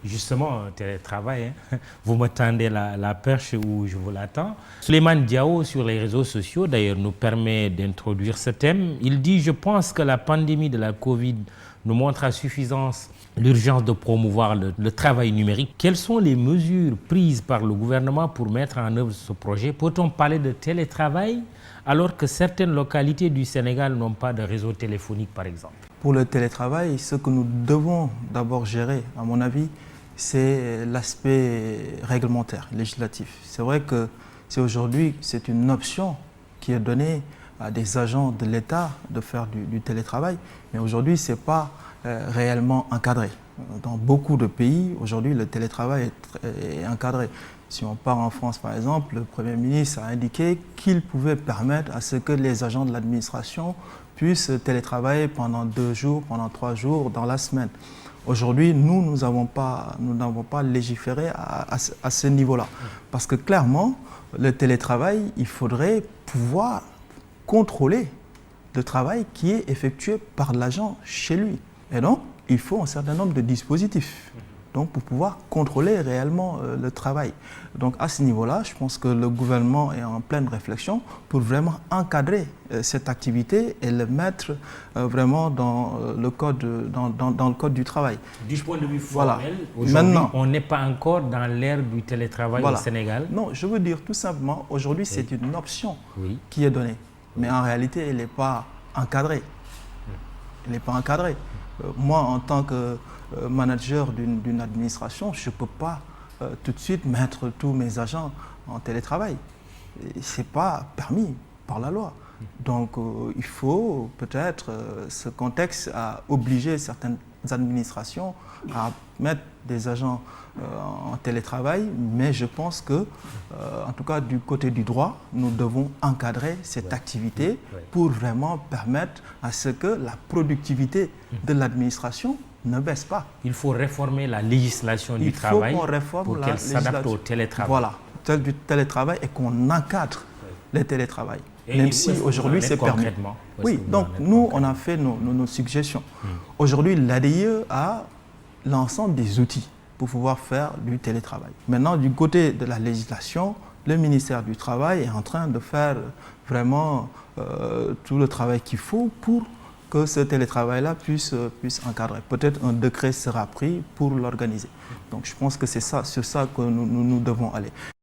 Justement, télétravail, hein. Vous me tendez la perche où je vous l'attends. Souleymane Diao, sur les réseaux sociaux, d'ailleurs, nous permet d'introduire ce thème. Il dit: je pense que la pandémie de la Covid nous montre à suffisance l'urgence de promouvoir le travail numérique. Quelles sont les mesures prises par le gouvernement pour mettre en œuvre ce projet? Peut-on parler de télétravail alors que certaines localités du Sénégal n'ont pas de réseau téléphonique, par exemple? Pour le télétravail, ce que nous devons d'abord gérer, à mon avis, c'est l'aspect réglementaire, législatif. C'est vrai que aujourd'hui, c'est une option qui est donnée à des agents de l'État de faire du télétravail, mais aujourd'hui, ce n'est pas réellement encadré. Dans beaucoup de pays, aujourd'hui, le télétravail est encadré. Si on part en France, par exemple, le Premier ministre a indiqué qu'il pouvait permettre à ce que les agents de l'administration puissent télétravailler pendant 2 jours, pendant 3 jours dans la semaine. Aujourd'hui, nous n'avons pas légiféré à ce niveau-là. Parce que clairement, le télétravail, il faudrait pouvoir contrôler le travail qui est effectué par l'agent chez lui. Et donc, il faut un certain nombre de dispositifs pour pouvoir contrôler réellement le travail. Donc à ce niveau-là, je pense que le gouvernement est en pleine réflexion pour vraiment encadrer cette activité et le mettre vraiment dans le code du travail. Du point de vue formel, aujourd'hui, on n'est pas encore dans l'ère du télétravail au Sénégal. Non, je veux dire tout simplement, aujourd'hui, c'est une option qui est donnée. Mais en réalité, elle n'est pas encadrée. Elle n'est pas encadrée. Moi, en tant que manager d'une administration, je ne peux pas tout de suite mettre tous mes agents en télétravail. Ce n'est pas permis par la loi. Donc, il faut peut-être, ce contexte a obligé certaines administrations à mettre des agents en télétravail, mais je pense que, en tout cas du côté du droit, nous devons encadrer cette activité pour vraiment permettre à ce que la productivité de l'administration ne baisse pas. Il faut réformer la législation du travail pour qu'elle s'adapte au télétravail. Voilà, du télétravail et qu'on encadre le télétravail. Même si aujourd'hui c'est permis. Oui, donc nous on a fait nos suggestions. Aujourd'hui l'ADIE a l'ensemble des outils pour pouvoir faire du télétravail. Maintenant du côté de la législation, le ministère du Travail est en train de faire vraiment tout le travail qu'il faut pour que ce télétravail-là puisse encadrer. Peut-être un décret sera pris pour l'organiser. Donc je pense que c'est ça, sur ça que nous devons aller.